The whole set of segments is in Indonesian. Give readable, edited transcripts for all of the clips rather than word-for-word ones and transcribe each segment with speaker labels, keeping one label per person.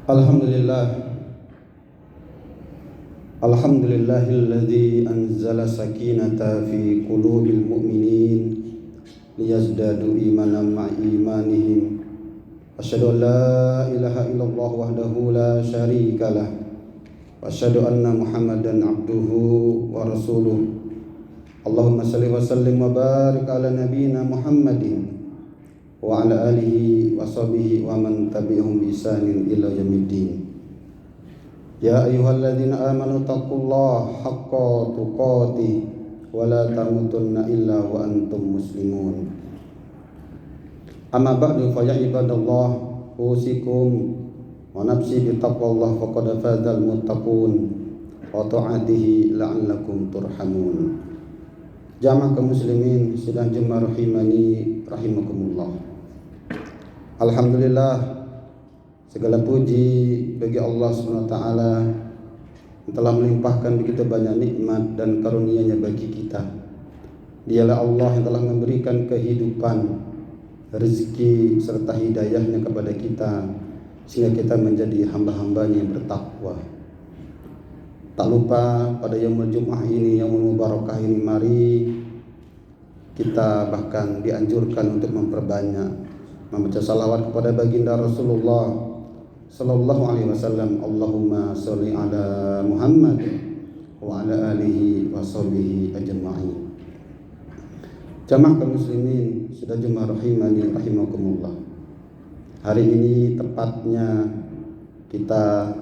Speaker 1: Alhamdulillah, alhamdulillahilladzi anzala sakinata fi qulubil mu'minin liyazdadu imanan ma'a imanihim. Asyhadu an la ilaha illallah wahdahu la syarikalah wa asyhadu anna Muhammadan abduhu wa rasuluh. Allahumma shalli wa sallim wa barik ala nabiyyina Muhammadin wa ala alihi wa sahbihi wa man tabi'ahum bi ihsanin ila yaumiddin. Ya ayyuhalladzina amanu taqullaha haqqa tuqatih wa la tamutunna illa wa antum muslimun. Amma ba'du fa ya ibadallah, usikum wa nafsi bi taqwallah faqad fazal muttaqun wa ta'atihi la'allakum turhamun. Jamaah kaum muslimin sidang jemaah rahimani rahimakumullah. Alhamdulillah, segala puji bagi Allah SWT yang telah melimpahkan begitu banyak nikmat dan karunia-Nya bagi kita. Dialah Allah yang telah memberikan kehidupan, rezeki serta hidayah-Nya kepada kita sehingga kita menjadi hamba-hamba-Nya yang bertakwa. Tak lupa pada yaumul Jum'ah ini, yaumul mubarakah ini, mari kita bahkan dianjurkan untuk memperbanyak membaca salawat kepada baginda Rasulullah sallallahu alaihi wasallam. Allahumma sholli ala Muhammad wa ala alihi wa sahbihi ajma'in. Jamaah kaum muslimin, sudah jemaah rahimani rahimakumullah. Hari ini tepatnya kita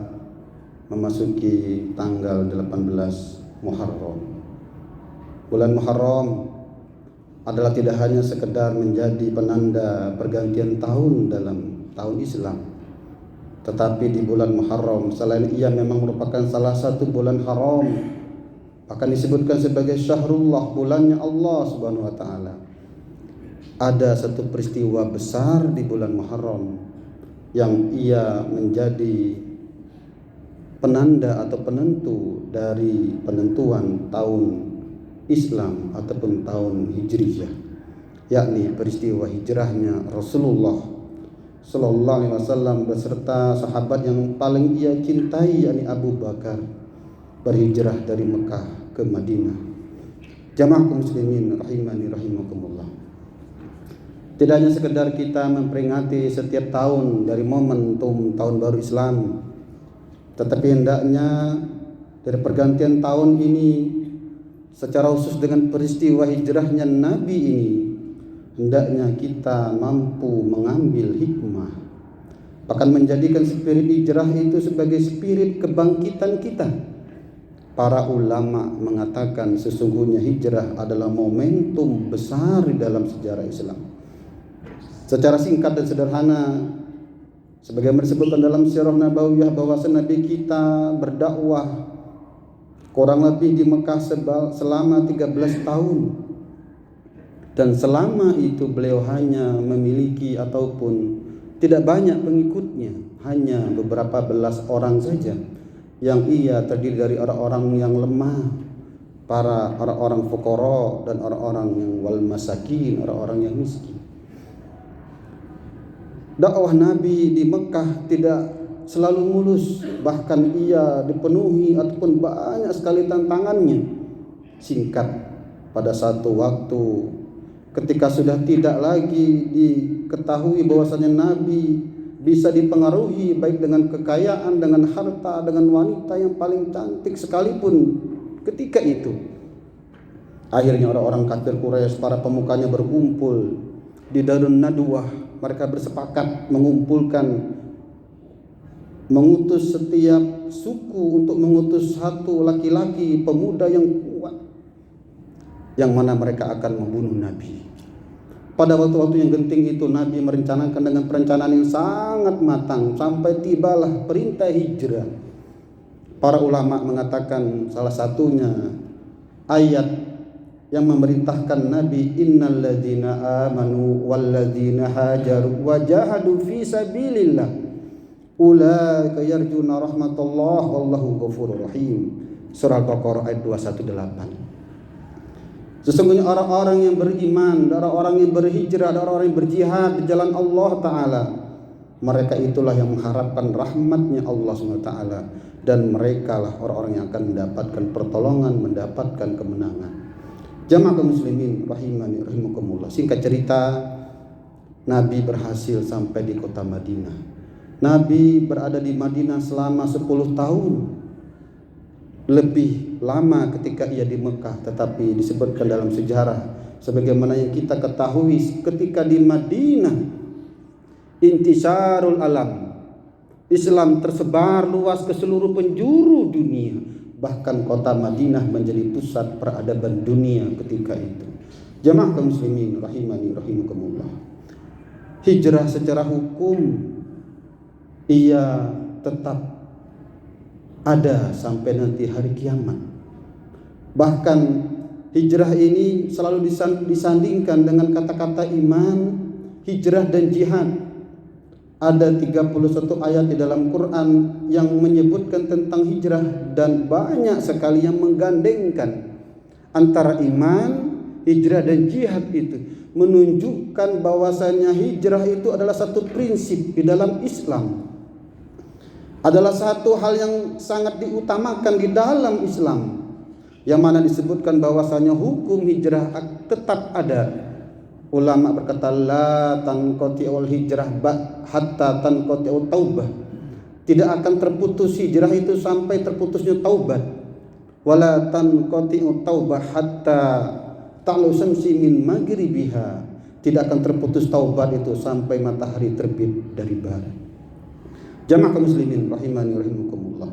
Speaker 1: memasuki tanggal 18 Muharram. Bulan Muharram adalah tidak hanya sekedar menjadi penanda pergantian tahun dalam tahun Islam, tetapi di bulan Muharram selain ia memang merupakan salah satu bulan haram, bahkan disebutkan sebagai syahrullah, bulannya Allah Subhanahu wa taala. Ada satu peristiwa besar di bulan Muharram yang ia menjadi penanda atau penentu dari penentuan tahun Islam ataupun tahun Hijriyah, yakni peristiwa hijrahnya Rasulullah Sallallahu Alaihi Wasallam beserta sahabat yang paling ia cintai, yakni Abu Bakar, berhijrah dari Mekah ke Madinah. Jamaah muslimin rahimani rahimakumullah. Tidak hanya sekedar kita memperingati setiap tahun dari momentum tahun baru Islam, tetapi hendaknya dari pergantian tahun ini secara khusus dengan peristiwa hijrahnya Nabi ini, hendaknya kita mampu mengambil hikmah, bahkan menjadikan spirit hijrah itu sebagai spirit kebangkitan kita. Para ulama mengatakan sesungguhnya hijrah adalah momentum besar di dalam sejarah Islam. Secara singkat dan sederhana, sebagaimana disebutkan dalam sirah nabawiyah, bahwa Nabi kita berdakwah kurang lebih di Mekah selama 13 tahun. Dan selama itu beliau hanya memiliki ataupun tidak banyak pengikutnya, hanya beberapa belas orang saja, yang ia terdiri dari orang-orang yang lemah, para orang-orang fuqara dan orang-orang yang wal masakin, orang-orang yang miskin. Dakwah Nabi di Mekah tidak selalu mulus, bahkan ia dipenuhi ataupun banyak sekali tantangannya. Singkat, pada satu waktu ketika sudah tidak lagi diketahui bahwasanya Nabi bisa dipengaruhi baik dengan kekayaan, dengan harta, dengan wanita yang paling cantik sekalipun ketika itu, akhirnya orang-orang kafir Quraisy, para pemukanya berkumpul di Darun Nadwah. Mereka bersepakat mengutus setiap suku untuk mengutus satu laki-laki pemuda yang kuat, yang mana mereka akan membunuh Nabi. Pada waktu-waktu yang genting itu, Nabi merencanakan dengan perencanaan yang sangat matang sampai tibalah perintah hijrah. Para ulama mengatakan salah satunya ayat yang memerintahkan Nabi, innal ladzina amanu wal ladzina hajaru wa jahadu fi sabilillah ulaika yarjuna rahmatullah wallahu ghafurur rahim. Surah Al-Baqarah ayat 218. Sesungguhnya orang-orang yang beriman, orang-orang yang berhijrah, orang-orang yang berjihad di jalan Allah Ta'ala, Mereka itulah yang mengharapkan rahmatnya Allah SWT, dan mereka lah orang-orang yang akan mendapatkan pertolongan, mendapatkan kemenangan. Jamaah kaum muslimin rahimani rahimakumullah. Singkat cerita, Nabi berhasil sampai di kota Madinah. Nabi berada di Madinah selama 10 tahun. Lebih lama ketika ia di Mekah, tetapi disebutkan dalam sejarah sebagaimana yang kita ketahui, ketika di Madinah intisarul alam, Islam tersebar luas ke seluruh penjuru dunia. Bahkan kota Madinah menjadi pusat peradaban dunia ketika itu. Jamaah kaum muslimin rahimani rahimakumullah. Hijrah secara hukum ia tetap ada sampai nanti hari kiamat. Bahkan hijrah ini selalu disandingkan dengan kata-kata iman, hijrah dan jihad. Ada 31 ayat di dalam Quran yang menyebutkan tentang hijrah, dan banyak sekali yang menggandengkan antara iman, hijrah dan jihad itu, menunjukkan bahwasanya hijrah itu adalah satu prinsip di dalam Islam, adalah satu hal yang sangat diutamakan di dalam Islam, yang mana disebutkan bahwasanya hukum hijrah tetap ada. Ulama berkata la tanqati'ul hijrah hatta tanqati'ut taubah. Tidak akan terputus hijrah itu sampai terputusnya taubat. Wala tanqati'ut taubah hatta ta'lu syamsi min maghribiha. Tidak akan terputus taubat itu sampai matahari terbit dari barat. Jamaah kaum muslimin rahimani rahimakumullah.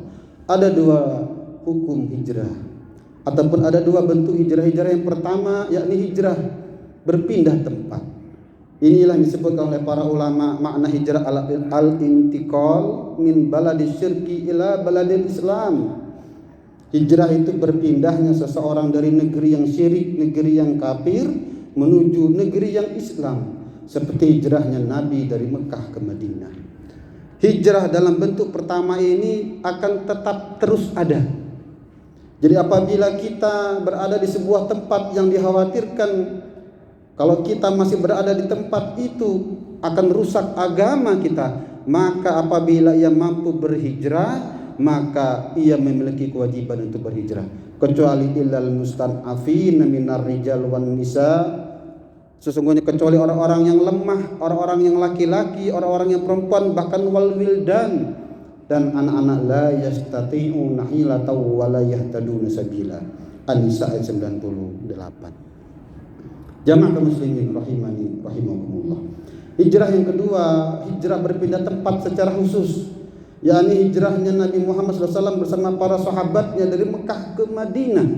Speaker 1: Ada dua hukum hijrah, ataupun ada dua bentuk hijrah. Hijrah yang pertama yakni hijrah berpindah tempat. Inilah yang disebutkan oleh para ulama makna hijrah al-intiqal min baladis syirki ila baladil Islam. Hijrah itu berpindahnya seseorang dari negeri yang syirik, negeri yang kafir, menuju negeri yang Islam, seperti hijrahnya Nabi dari Mekah ke Madinah. Hijrah dalam bentuk pertama ini akan tetap terus ada. Jadi apabila kita berada di sebuah tempat yang dikhawatirkan kalau kita masih berada di tempat itu akan rusak agama kita, maka apabila ia mampu berhijrah, maka ia memiliki kewajiban untuk berhijrah. Kecuali illal mustan'afin minar rijal wan nisa, sesungguhnya kecuali orang-orang yang lemah, orang-orang yang laki-laki, orang-orang yang perempuan, bahkan wal wildan, dan anak-anak la yastati'una hilatan wa la yahtaduna sabila. An-Nisa ayat 98. Jamaah kaum muslimin rahimani rahimakumullah. Hijrah yang kedua, hijrah berpindah tempat secara khusus, yakni hijrahnya Nabi Muhammad SAW bersama para sahabatnya dari Mekah ke Madinah.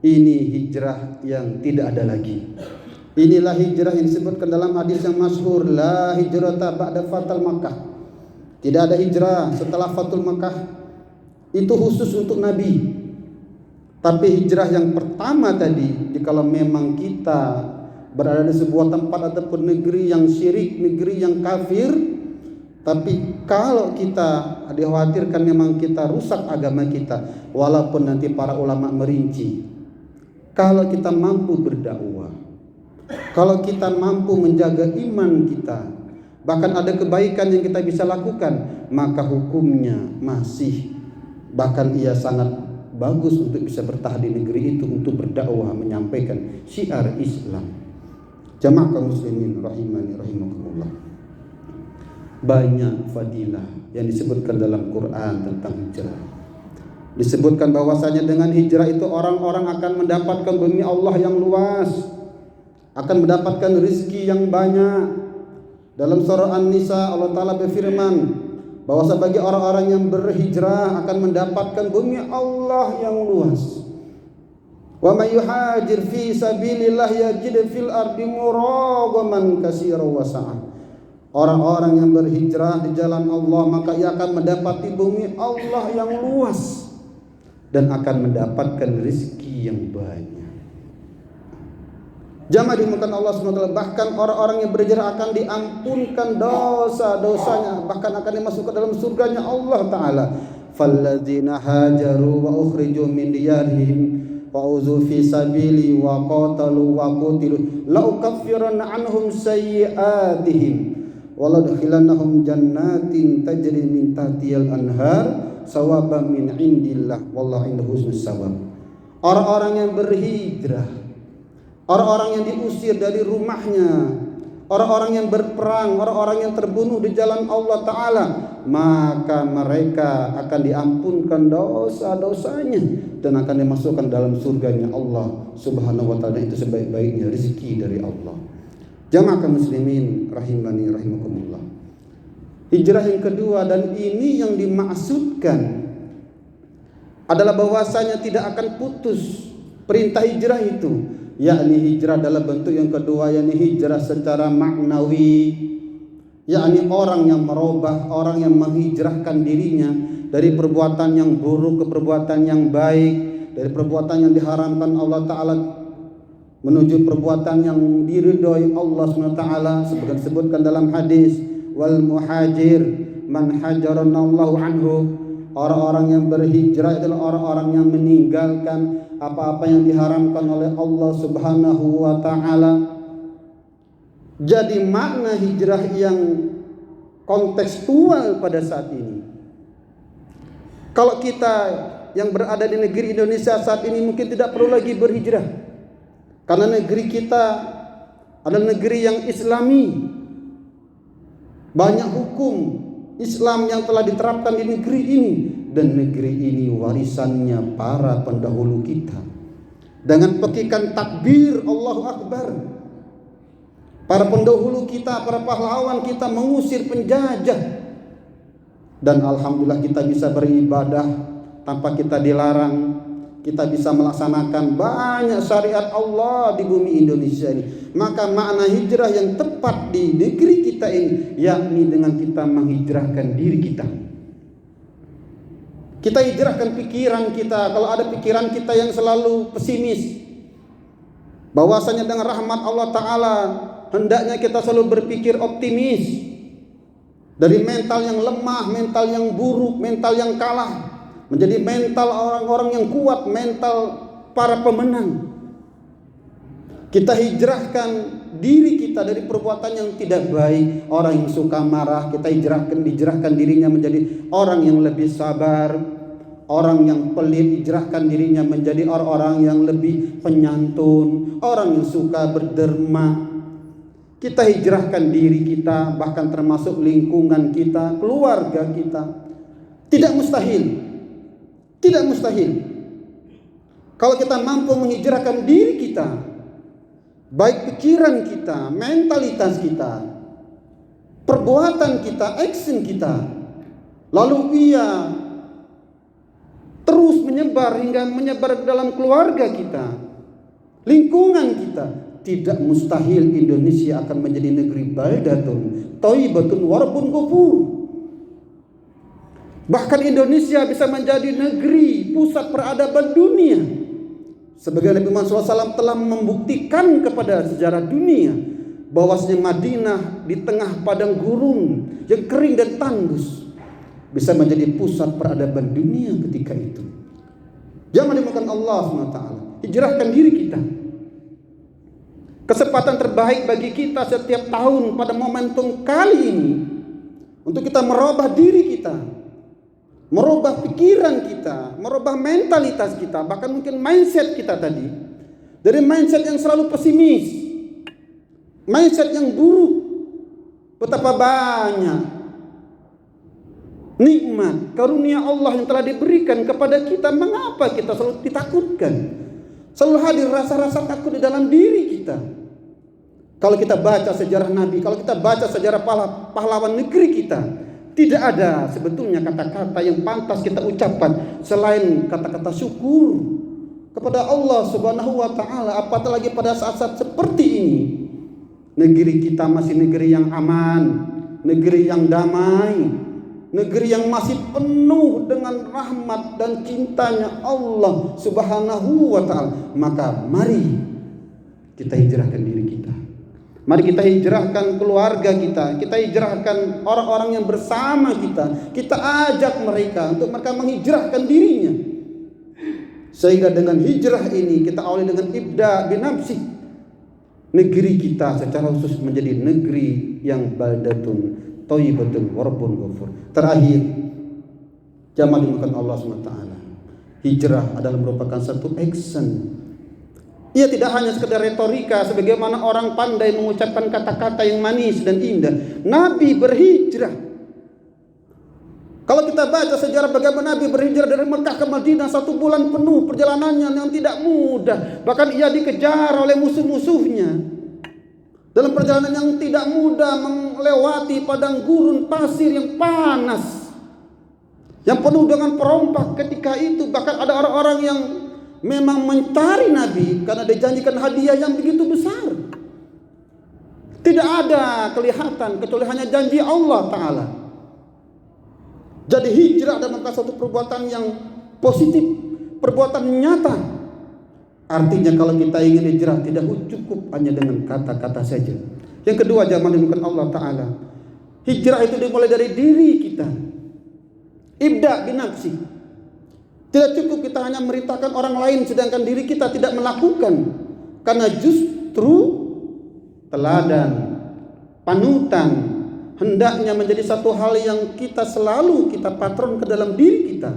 Speaker 1: Ini hijrah yang tidak ada lagi. Inilah hijrah yang disebutkan dalam hadis yang masyhur, la hijrata ba'da fatal Makkah. Tidak ada hijrah setelah fatul Makkah. Itu khusus untuk Nabi. Tapi hijrah yang pertama tadi, jikalau memang kita berada di sebuah tempat ataupun negeri yang syirik, negeri yang kafir, tapi kalau kita dikhawatirkan memang kita rusak agama kita, walaupun nanti para ulama merinci, kalau kita mampu berdakwah, kalau kita mampu menjaga iman kita, bahkan ada kebaikan yang kita bisa lakukan, maka hukumnya masih, bahkan ia sangat bagus untuk bisa bertahan di negeri itu untuk berdakwah, menyampaikan syiar Islam. Jamaah kaum muslimin rahimani rahimakumullah. Banyak fadilah yang disebutkan dalam Quran tentang hijrah. Disebutkan bahwasanya dengan hijrah itu orang-orang akan mendapatkan bumi Allah yang luas, akan mendapatkan rezeki yang banyak. Dalam surah An-Nisa Allah Ta'ala berfirman bahwa bagi orang-orang yang berhijrah akan mendapatkan bumi Allah yang luas. Wa may yuhajir fi sabilillah yajid fil ardi muragaman katsiran wa sa'ah. Orang-orang yang berhijrah di jalan Allah maka ia akan mendapati bumi Allah yang luas dan akan mendapatkan rezeki yang banyak. Jamaah dimuliakan Allah SWT, bahkan orang-orang yang berhijrah akan diampunkan dosa-dosanya, bahkan akan dimasukkan dalam surganya Allah Ta'ala. Falladzina hajaru wa ukhriju min diyarihim wa uzu fi sabili wa qatalu wa qutilu la ukaffiranna anhum sayyi'atihim waladkhilannahum jannatin tajri min tahtihal anhar sawaban min indillah wallahu indahu husnus sawab. Orang-orang yang berhijrah, orang-orang yang diusir dari rumahnya, orang-orang yang berperang, orang-orang yang terbunuh di jalan Allah Ta'ala, maka mereka akan diampunkan dosa-dosanya dan akan dimasukkan dalam surganya Allah Subhanahu wa Ta'ala. Itu sebaik-baiknya rezeki dari Allah. Jamaah kaum muslimin rahimani rahimakumullah. Hijrah yang kedua, dan ini yang dimaksudkan adalah bahwasanya tidak akan putus perintah hijrah itu, yakni hijrah dalam bentuk yang kedua, yakni hijrah secara maknawi, yakni orang yang merubah, orang yang menghijrahkan dirinya dari perbuatan yang buruk ke perbuatan yang baik, dari perbuatan yang diharamkan Allah Ta'ala menuju perbuatan yang diridhoi Allah SWT. Seperti disebutkan dalam hadis, wal muhajir man hajaranallahu anhu. Orang-orang yang berhijrah adalah orang-orang yang meninggalkan apa-apa yang diharamkan oleh Allah Subhanahu wa Ta'ala. Jadi makna hijrah yang kontekstual pada saat ini, kalau kita yang berada di negeri Indonesia saat ini mungkin tidak perlu lagi berhijrah, karena negeri kita adalah negeri yang Islami. Banyak hukum Islam yang telah diterapkan di negeri ini, dan negeri ini warisannya para pendahulu kita. Dengan petikan takbir Allahu Akbar, para pendahulu kita, para pahlawan kita mengusir penjajah, dan alhamdulillah kita bisa beribadah tanpa kita dilarang. Kita bisa melaksanakan banyak syariat Allah di bumi Indonesia ini. Maka makna hijrah yang tepat di negeri kita ini, yakni dengan kita menghijrahkan diri kita. Kita hijrahkan pikiran kita. Kalau ada pikiran kita yang selalu pesimis, bahwasanya dengan rahmat Allah Ta'ala hendaknya kita selalu berpikir optimis. Dari mental yang lemah, mental yang buruk, mental yang kalah, menjadi mental orang-orang yang kuat, mental para pemenang. Kita hijrahkan diri kita dari perbuatan yang tidak baik. Orang yang suka marah, kita hijrahkan dirinya menjadi orang yang lebih sabar. Orang yang pelit, hijrahkan dirinya menjadi orang-orang yang lebih penyantun. Orang yang suka berderma. Kita hijrahkan diri kita, bahkan termasuk lingkungan kita, keluarga kita. Tidak mustahil. Tidak mustahil. Kalau kita mampu menghijrahkan diri kita, baik pikiran kita, mentalitas kita, perbuatan kita, action kita, lalu ia terus menyebar hingga menyebar dalam keluarga kita, lingkungan kita, tidak mustahil Indonesia akan menjadi negeri baldatun thayyibatun wa rabbun ghafur. Bahkan Indonesia bisa menjadi negeri pusat peradaban dunia. Sebagaimana Nabi Muhammad SAW telah membuktikan kepada sejarah dunia bahwasanya Madinah di tengah padang gurun yang kering dan tandus bisa menjadi pusat peradaban dunia ketika itu. Jangan dimakan Allah SWT. Hijrahkan diri kita. Kesempatan terbaik bagi kita setiap tahun pada momentum kali ini untuk kita merubah diri kita, merubah pikiran kita, merubah mentalitas kita, bahkan mungkin mindset kita tadi. Dari mindset yang selalu pesimis, mindset yang buruk. Betapa banyak nikmat, karunia Allah yang telah diberikan kepada kita. Mengapa kita selalu ditakutkan? Selalu hadir rasa-rasa takut di dalam diri kita. Kalau kita baca sejarah Nabi, kalau kita baca sejarah pahlawan negeri kita, tidak ada sebetulnya kata-kata yang pantas kita ucapkan selain kata-kata syukur kepada Allah Subhanahu wa Ta'ala. Apalagi pada saat-saat seperti ini, negeri kita masih negeri yang aman, negeri yang damai, negeri yang masih penuh dengan rahmat dan cintanya Allah Subhanahu wa Ta'ala. Maka mari kita hijrahkan diri kita. Mari kita hijrahkan keluarga kita. Kita hijrahkan orang-orang yang bersama kita. Kita ajak mereka untuk mereka menghijrahkan dirinya. Sehingga dengan hijrah ini kita awali dengan ibda binafsi. negeri kita secara khusus menjadi negeri yang baldatun thayyibatun wa rabbun ghafur. Terakhir, jamaah dimulakan Allah SWT, hijrah adalah merupakan satu action. Ia tidak hanya sekedar retorika sebagaimana orang pandai mengucapkan kata-kata yang manis dan indah. Nabi berhijrah. Kalau kita baca sejarah bagaimana Nabi berhijrah dari Mekah ke Madinah 1 bulan penuh perjalanannya yang tidak mudah. Bahkan ia dikejar oleh musuh-musuhnya. Dalam perjalanan yang tidak mudah, melewati padang gurun pasir yang panas, yang penuh dengan perompak ketika itu. Bahkan ada orang-orang yang memang mencari Nabi karena dijanjikan hadiah yang begitu besar. Tidak ada kelihatan kecuali hanya janji Allah Ta'ala. Jadi hijrah adalah suatu perbuatan yang positif, perbuatan nyata. Artinya kalau kita ingin hijrah tidak cukup hanya dengan kata-kata saja. Yang kedua, jamaah dimulakan Allah Ta'ala, hijrah itu dimulai dari diri kita. Ibda binafsi. Tidak cukup kita hanya merintahkan orang lain sedangkan diri kita tidak melakukan. Karena justru teladan, panutan hendaknya menjadi satu hal yang kita selalu kita patron ke dalam diri kita.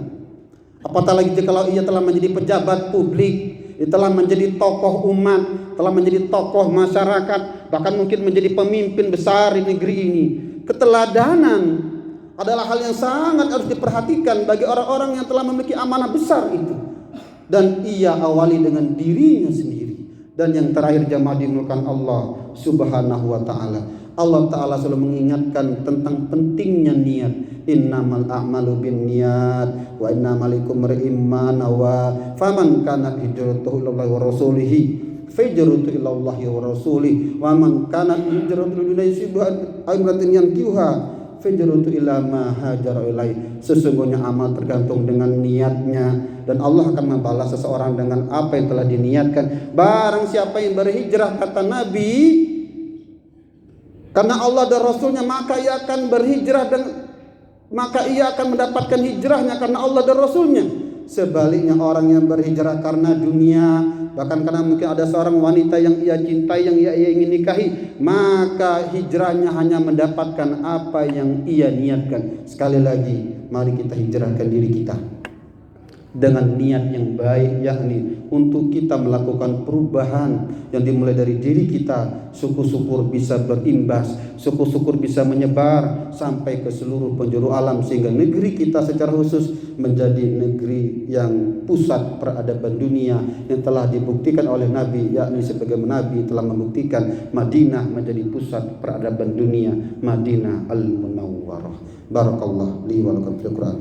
Speaker 1: Apatah lagi kalau ia telah menjadi pejabat publik, ia telah menjadi tokoh umat, telah menjadi tokoh masyarakat, bahkan mungkin menjadi pemimpin besar di negeri ini. Keteladanan adalah hal yang sangat harus diperhatikan bagi orang-orang yang telah memiliki amanah besar itu. Dan ia awali dengan dirinya sendiri. Dan yang terakhir, jamaah dimulakan Allah Subhanahu wa Ta'ala, Allah Ta'ala selalu mengingatkan tentang pentingnya niat. Innamal a'malu binniyat wa innamal likulli imri'in ma nawa faman kanat hijratuhu ilallahi wa rasulihi fahijratuhu ilallahi wa rasulih wa man kanat hijratuhu ila imratin yankihuha fajrutu ila ma hajara ilai. Sesungguhnya amal tergantung dengan niatnya, dan Allah akan membalas seseorang dengan apa yang telah diniatkan. Barang siapa yang berhijrah, kata Nabi, karena Allah dan Rasulnya, maka ia akan berhijrah dan maka ia akan mendapatkan hijrahnya karena Allah dan Rasulnya. Sebaliknya orang yang berhijrah karena dunia, bahkan karena mungkin ada seorang wanita yang ia cintai, yang ia ingin nikahi, maka hijrahnya hanya mendapatkan apa yang ia niatkan. Sekali lagi, mari kita hijrahkan diri kita dengan niat yang baik, yakni untuk kita melakukan perubahan yang dimulai dari diri kita. Syukur-syukur bisa berimbas, syukur-syukur bisa menyebar sampai ke seluruh penjuru alam, sehingga negeri kita secara khusus menjadi negeri yang pusat peradaban dunia yang telah dibuktikan oleh Nabi, yakni sebagaimana Nabi telah membuktikan Madinah menjadi pusat peradaban dunia, Madinah Al-Munawwarah. Barakallah li wa lakum fil Qur'an.